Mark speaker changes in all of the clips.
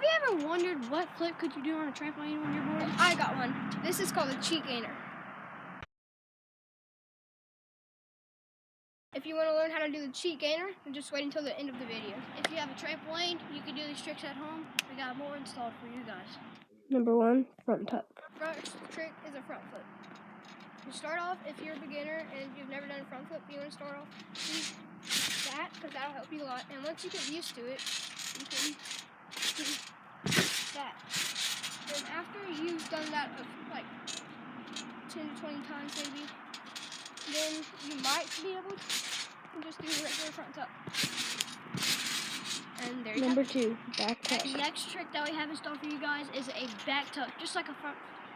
Speaker 1: you ever wondered what flip could you do on a trampoline when you're bored?
Speaker 2: I got one. This is called a cheat gainer. If you want to learn how to do the cheat gainer, then just wait until the end of the video.
Speaker 1: If you have a trampoline, you can do these tricks at home. We got more installed for you guys.
Speaker 3: Number 1, front tuck.
Speaker 2: First trick is a front flip. You start off, if you're a beginner and you've never done a front flip, you want to start off with that, because that'll help you a lot. And once you get used to it, you can do that. And after you've done that like 10 to 20 times maybe, then you might be able to just do a regular front tuck. And there you
Speaker 3: Number
Speaker 2: have it.
Speaker 3: 2, back tuck.
Speaker 1: The next trick that we have in store for you guys is a back tuck, just like a front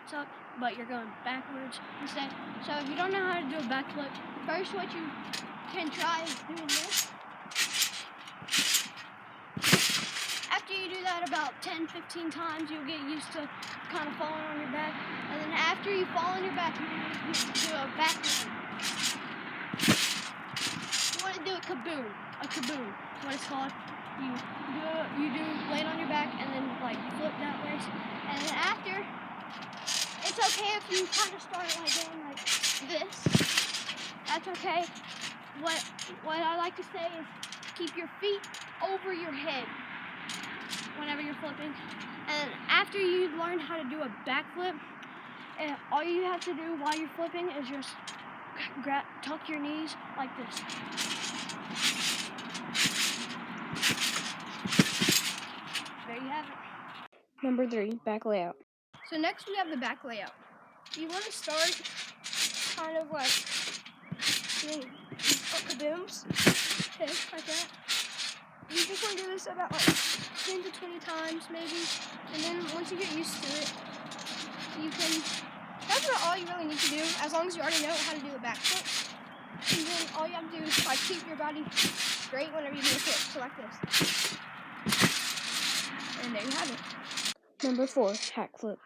Speaker 1: tuck, but you're going backwards instead. So if you don't know how to do a back flip, first what you can try is doing this. After you do that about 10-15 times, you'll get used to kind of falling on your back. And then after you fall on your back, you do a back flip. You want to do a kaboom. A kaboom is what it's called. You do lay it on your back and then like flip that way. And then after, it's okay if you kind of start like going like this. That's okay. What I like to say is keep your feet over your head whenever you're flipping. And after you've learned how to do a backflip, all you have to do while you're flipping is just tuck your knees like this. There you have it.
Speaker 3: Number 3, back layout.
Speaker 2: So next we have the back layout. You want to start kind of like doing kabooms, okay, like that. You just want to do this about like 10 to 20 times maybe, and then once you get used to it, you can, that's about all you really need to do, as long as you already know how to do a back flip. And then all you have to do is like keep your body straight whenever you do a flip, so like this. And there you have it.
Speaker 3: Number 4, hack flip.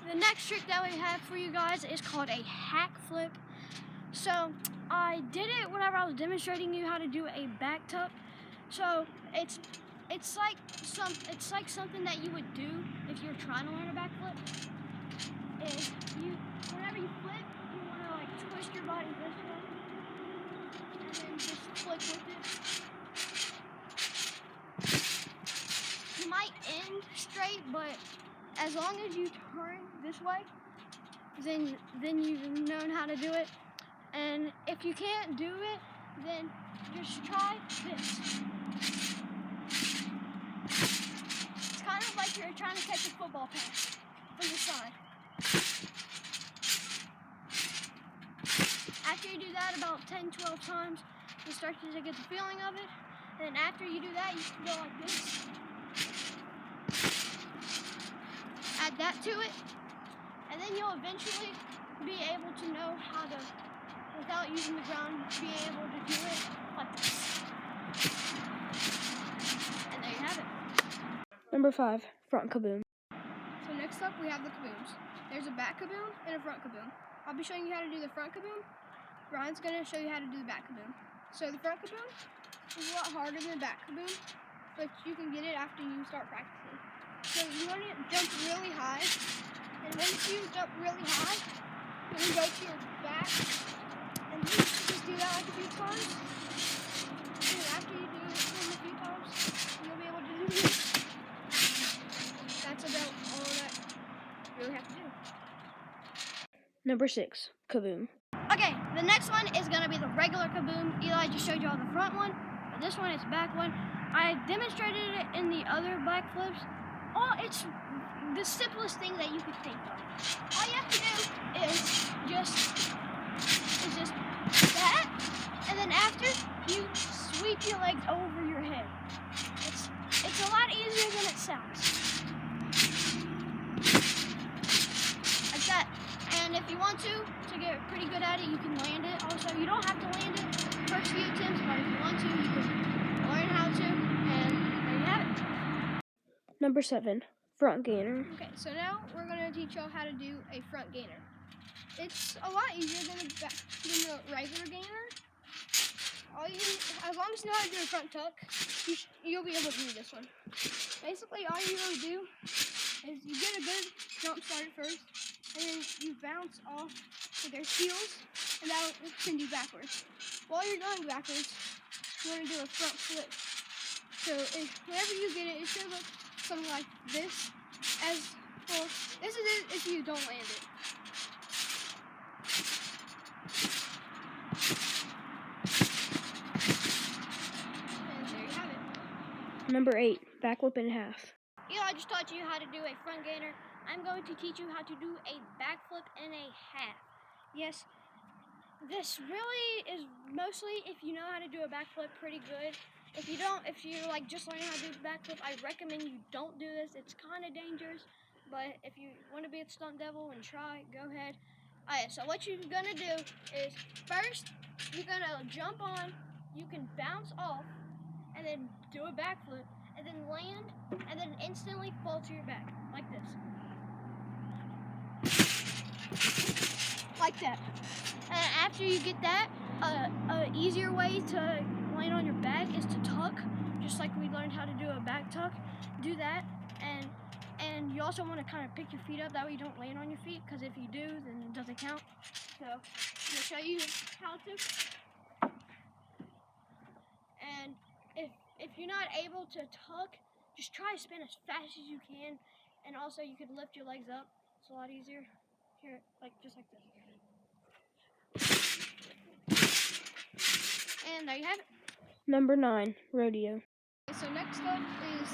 Speaker 1: The next trick that we have for you guys is called a hack flip. So I did it whenever I was demonstrating you how to do a back tuck. So it's like something that you would do if you're trying to learn a back flip. Is whenever you flip, you want to like twist your body this way and then just flick with it. You might end straight, but as long as you turn this way, then you've known how to do it. And if you can't do it, then just try this. It's kind of like you're trying to catch a football pass from the side. After you do that about 10-12 times, you start to get the feeling of it. And then after you do that, you can go like this. Add that to it, and then you'll eventually be able to know how to, without using the ground, be able to do it like this. And there you have it.
Speaker 3: Number 5, front kaboom.
Speaker 2: So next up we have the kabooms. There's a back kaboom and a front kaboom. I'll be showing you how to do the front kaboom. Ryan's going to show you how to do the back kaboom. So the front kaboom is a lot harder than the back kaboom, but you can get it after you start practicing. So you want to jump really high, and once you jump really high, you can go to your back, and you just do that like a few times. And after you do it a few times, you'll be able to do this. That's about all that you really have to do.
Speaker 3: Number 6, kaboom.
Speaker 1: Okay, the next one is going to be the regular kaboom. Eli just showed you all the front one, but this one is the back one. I demonstrated it in the other back flips. Oh, it's the simplest thing that you could think of. All you have to do is just that, and then after you sweep your legs over your head. It's a lot easier than it sounds. Like that. And if you want to get pretty good at it, you can land it. Also, you don't have to land it first few attempts, but if you want to, you can learn how to, and there you have it.
Speaker 3: Number 7, front gainer.
Speaker 2: Okay, so now we're going to teach y'all how to do a front gainer. It's a lot easier than the regular gainer. As long as you know how to do a front tuck, you'll be able to do this one. Basically, all you really do is you get a good jump start first, and then you bounce off with their heels, and that will send you backwards. While you're going backwards, you want to do a front flip. So whenever you get it, it should look something like this. Well, this is it if you don't land it. And there you have it.
Speaker 3: Number 8, backflip in half.
Speaker 1: I just taught you how to do a front gainer. I'm going to teach you how to do a backflip and a half. Yes, this really is mostly if you know how to do a backflip pretty good. If you don't, if you're like just learning how to do the backflip, I recommend you don't do this. It's kind of dangerous, but if you want to be a stunt devil and try, go ahead. Alright, so what you're gonna do is first you're gonna jump on, you can bounce off, and then do a backflip, and then land, and then instantly fall to your back, like this. Like that. And after you get that, an easier way to land on your back is to tuck, just like we learned how to do a back tuck. Do that, and you also want to kind of pick your feet up, that way you don't land on your feet, because if you do, then it doesn't count. So I'm going to show you how to. And if you're not able to tuck, just try to spin as fast as you can, and also you could lift your legs up. It's a lot easier. Here, just like this. And there you have it.
Speaker 3: Number 9, rodeo.
Speaker 2: So next up is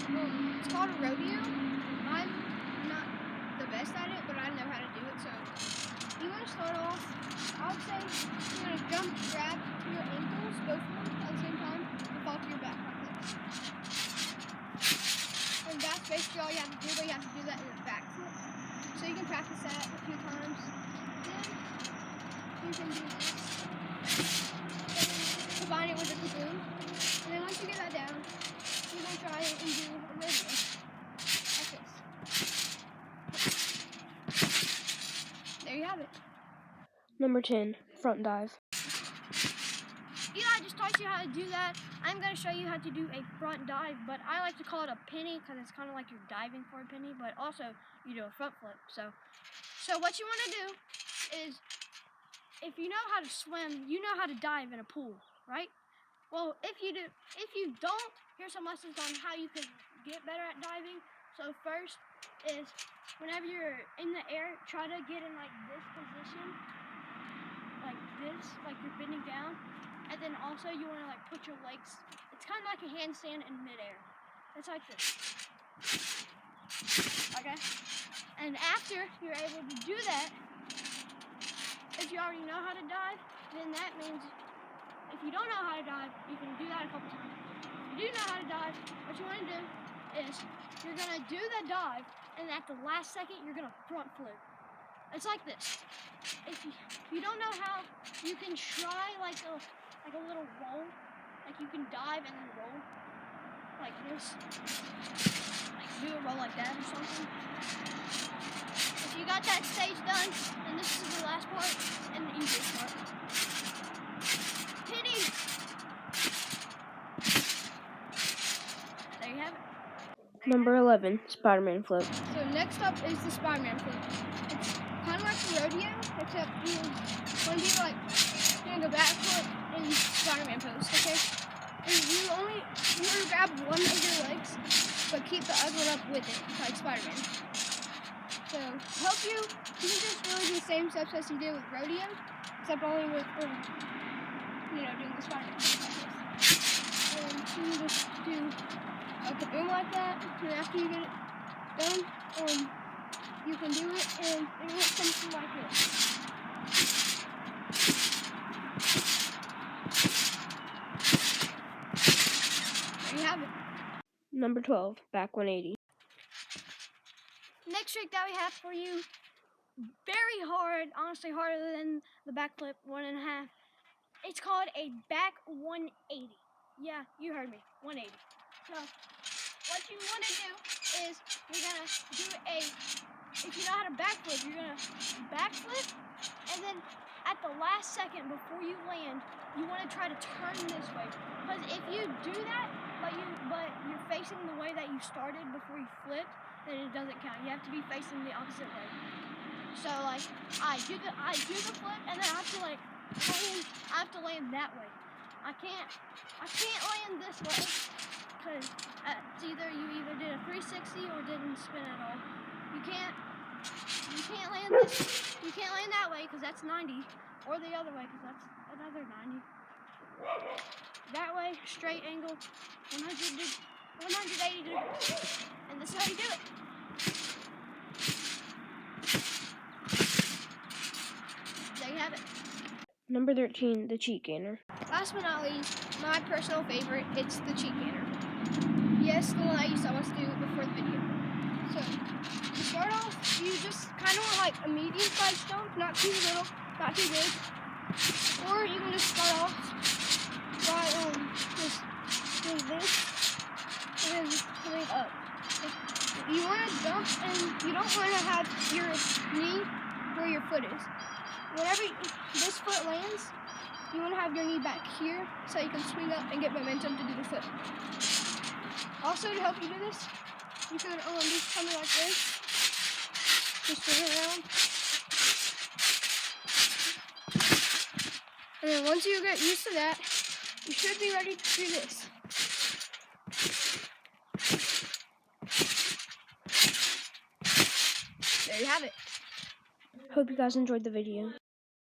Speaker 2: it's called a rodeo. I'm not the best at it, but I know how to do it. So you want to start off, I would say you're going to jump, grab your ankles, both of them at the same time, and fall to your back like this. And that's basically all you have to do, but you have to do that in a back flip. So you can practice that a few times. Then you can do this. Combine it with a kaboom. And then once you get that down, you're going to try it and do a rodeo. Like this. There you have it.
Speaker 3: Number 10, front dive.
Speaker 1: I just taught you how to do that. I'm going to show you how to do a front dive, but I like to call it a penny because it's kind of like you're diving for a penny, but also you do a front flip. So what you want to do is, if you know how to swim, you know how to dive in a pool, right? Well, if you don't, here's some lessons on how you can get better at diving. So first is, whenever you're in the air, try to get in like this position, like this, like you're bending down. And then also you want to like put your legs, it's kind of like a handstand in midair. It's like this. Okay? And after you're able to do that, if you already know how to dive, then that means if you don't know how to dive, you can do that a couple times. If you do know how to dive, what you want to do is you're going to do the dive, and at the last second, you're going to front flip. It's like this. If you don't know how, you can try like a little roll. Like you can dive and then roll. Like this. Like do a roll like that or something. If you got that stage done, then this is the last part and the easiest part. Penny! There you have it.
Speaker 3: Number 11, Spider-Man flip.
Speaker 2: So next up is the Spider-Man flip. It's kind of like the rodeo, except you want to be like, you're going to go back flip and Spider-Man pose, okay? And you want to grab one of your legs, but keep the other one up with it, like Spider-Man. So to help you, you can just really do the same steps as you did with rodeo, except only with, doing the Spider-Man pose like this. And you can just do a kaboom like that, and after you get it done, you can do it, and it looks something like this. There you have it.
Speaker 3: Number 12, back 180.
Speaker 1: Next trick that we have for you, very hard, honestly harder than the backflip 1.5. It's called a back 180. Yeah, you heard me, 180. So what you want to do is you're going to do if you know how to backflip, you're going to backflip, and then at the last second before you land, you want to try to turn this way. Because if you do that, but you're facing the way that you started before you flipped, then it doesn't count. You have to be facing the opposite way. So like I do the flip, and then I have to land that way. I can't land this way because it's either you did a 360 or didn't spin at all. You can't land this. You can't land that way because that's 90, or the other way because that's another 90. That way, straight angle, 180 degrees, and this is how you do it. There you have it.
Speaker 3: Number 13, the cheat gainer.
Speaker 2: Last but not least, my personal favorite, it's the cheat gainer. Yes, the one that you saw us do before the video. So, to start off, you just kind of want like a medium-sized jump, not too little, not too big. Or you can just start off by just doing this, and then just coming up. You want to jump, and you don't want to have your knee where your foot is. Whenever this foot lands, you want to have your knee back here so you can swing up and get momentum to do the flip. Also, to help you do this, you can just come like this, just swing around. And then once you get used to that, you should be ready to do this. There you have it.
Speaker 3: Hope you guys enjoyed the video.